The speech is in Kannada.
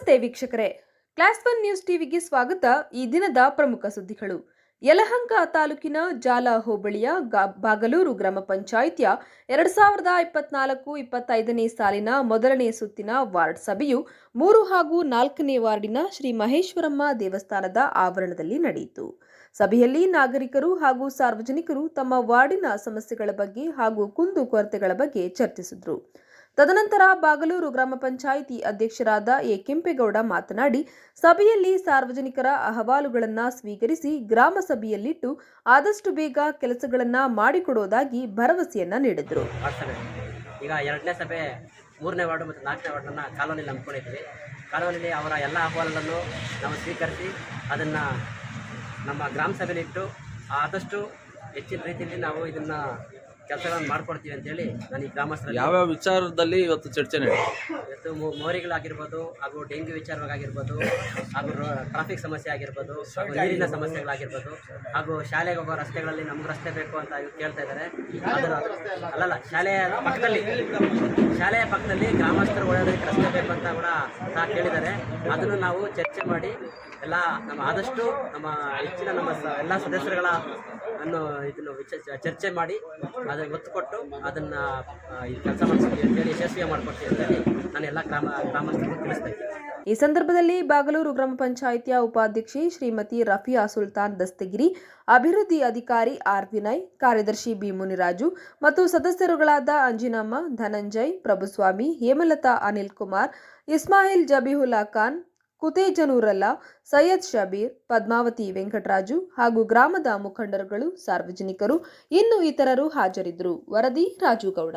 ನಮಸ್ತೆ ವೀಕ್ಷಕರೇ, ಕ್ಲಾಸ್ 1 ನ್ಯೂಸ್ ಟಿವಿಗೆ ಸ್ವಾಗತ. ಈ ದಿನದ ಪ್ರಮುಖ ಸುದ್ದಿಗಳು. ಯಲಹಂಕ ತಾಲೂಕಿನ ಜಾಲ ಹೋಬಳಿಯ ಬಾಗಲೂರು ಗ್ರಾಮ ಪಂಚಾಯಿತಿಯ 2024-25ನೇ ಸಾಲಿನ ಮೊದಲನೇ ಸುತ್ತಿನ ವಾರ್ಡ್ ಸಭೆಯು 3 ಹಾಗೂ 4ನೇ ವಾರ್ಡಿನ ಶ್ರೀ ಮಹೇಶ್ವರಮ್ಮ ದೇವಸ್ಥಾನದ ಆವರಣದಲ್ಲಿ ನಡೆಯಿತು. ಸಭೆಯಲ್ಲಿ ನಾಗರಿಕರು ಹಾಗೂ ಸಾರ್ವಜನಿಕರು ತಮ್ಮ ವಾರ್ಡಿನ ಸಮಸ್ಯೆಗಳ ಬಗ್ಗೆ ಹಾಗೂ ಕುಂದುಕೊರತೆಗಳ ಬಗ್ಗೆ ಚರ್ಚಿಸಿದರು. ತದನಂತರ ಬಾಗಲೂರು ಗ್ರಾಮ ಪಂಚಾಯಿತಿ ಅಧ್ಯಕ್ಷರಾದ ಎ ಕೆಂಪೇಗೌಡ ಮಾತನಾಡಿ, ಸಭೆಯಲ್ಲಿ ಸಾರ್ವಜನಿಕರ ಅಹವಾಲುಗಳನ್ನು ಸ್ವೀಕರಿಸಿ ಗ್ರಾಮ ಸಭೆಯಲ್ಲಿಟ್ಟು ಆದಷ್ಟು ಬೇಗ ಕೆಲಸಗಳನ್ನು ಮಾಡಿಕೊಡುವುದಾಗಿ ಭರವಸೆಯನ್ನ ನೀಡಿದರು. ಈಗ 2ನೇ ಸಭೆ 3ನೇ ವಾರ್ಡ್ ಮತ್ತು 4ನೇ ವಾರ್ಡನ್ನು ಕಾಲೋನಿಯಲ್ಲಿ ಹಮ್ಮಿಕೊಂಡಿದ್ವಿ. ಕಾಲೋನಿಯಲ್ಲಿ ಅವರ ಎಲ್ಲ ಅಹವಾಲುಗಳನ್ನು ನಾವು ಸ್ವೀಕರಿಸಿ ಅದನ್ನು ನಮ್ಮ ಗ್ರಾಮ ಸಭೆಯಲ್ಲಿಟ್ಟು ಆದಷ್ಟು ಹೆಚ್ಚಿನ ರೀತಿಯಲ್ಲಿ ನಾವು ಇದನ್ನು ಕೆಲಸಗಳನ್ನು ಮಾಡ್ಕೊಡ್ತೀವಿ ಅಂತೇಳಿ ನಾನು ಈ ಗ್ರಾಮಸ್ಥರು ಯಾವ್ಯಾವ ವಿಚಾರದಲ್ಲಿ ಇವತ್ತು ಚರ್ಚೆ ನಡೆಯಿತು. ಇವತ್ತು ಮೋರಿಗಳಾಗಿರ್ಬೋದು, ಹಾಗೂ ಡೆಂಗ್ಯೂ ವಿಚಾರವಾಗಿರ್ಬೋದು, ಹಾಗೂ ಟ್ರಾಫಿಕ್ ಸಮಸ್ಯೆ ಆಗಿರ್ಬೋದು, ಹಾಗೂ ನೀರಿನ ಸಮಸ್ಯೆಗಳಾಗಿರ್ಬೋದು, ಹಾಗೂ ಶಾಲೆಗೆ ಹೋಗೋ ರಸ್ತೆಗಳಲ್ಲಿ ನಮ್ಗೆ ರಸ್ತೆ ಬೇಕು ಅಂತ ಇವ್ರು ಕೇಳ್ತಾ ಇದ್ದಾರೆ. ಅಲ್ಲಲ್ಲ, ಶಾಲೆಯ ಪಕ್ಕದಲ್ಲಿ ಗ್ರಾಮಸ್ಥರು ಓಡಾಡೋದಕ್ಕೆ ರಸ್ತೆ ಬೇಕು ಅಂತ ಕೂಡ ಸಹ ಕೇಳಿದ್ದಾರೆ. ಅದನ್ನು ನಾವು ಚರ್ಚೆ ಮಾಡಿ ಎಲ್ಲ ನಮ್ಮ ಆದಷ್ಟು ನಮ್ಮ ಹೆಚ್ಚಿನ ನಮ್ಮ ಎಲ್ಲ ಸದಸ್ಯರುಗಳ ಇದನ್ನು ಚರ್ಚೆ ಮಾಡಿ ಅದನ್ನು ಒತ್ತು ಕೊಟ್ಟು ಅದನ್ನು ಕೆಲಸ ಮಾಡ್ಕೊಡ್ತೀವಿ ಅಂತೇಳಿ ಯಶಸ್ವಿ ಮಾಡ್ಕೊಡ್ತೀವಿ ಅಂತೇಳಿ ನಾನು ಎಲ್ಲ ಗ್ರಾಮಸ್ಥರಿಗೆ ತಿಳಿಸ್ತಾ ಇದ್ದೀನಿ. ಈ ಸಂದರ್ಭದಲ್ಲಿ ಬಾಗಲೂರು ಗ್ರಾಮ ಪಂಚಾಯಿತಿಯ ಉಪಾಧ್ಯಕ್ಷೆ ಶ್ರೀಮತಿ ರಫಿಯಾ ಸುಲ್ತಾನ್ ದಸ್ತಗಿರಿ, ಅಭಿವೃದ್ಧಿ ಅಧಿಕಾರಿ ಆರ್ ವಿನಯ್, ಕಾರ್ಯದರ್ಶಿ ಬಿ ಮುನಿರಾಜು ಮತ್ತು ಸದಸ್ಯರುಗಳಾದ ಅಂಜಿನಮ್ಮ, ಧನಂಜಯ್, ಪ್ರಭುಸ್ವಾಮಿ, ಹೇಮಲತಾ, ಅನಿಲ್ ಕುಮಾರ್, ಇಸ್ಮಾಯಿಲ್ ಜಬೀಹುಲ್ಲಾ ಖಾನ್, ಕುತೇಜನೂರಲ್ಲ, ಸೈಯದ್ ಶಬೀರ್, ಪದ್ಮಾವತಿ ವೆಂಕಟರಾಜು ಹಾಗೂ ಗ್ರಾಮದ ಮುಖಂಡರುಗಳು, ಸಾರ್ವಜನಿಕರು, ಇನ್ನು ಇತರರು ಹಾಜರಿದ್ದರು. ವರದಿ ರಾಜುಗೌಡ.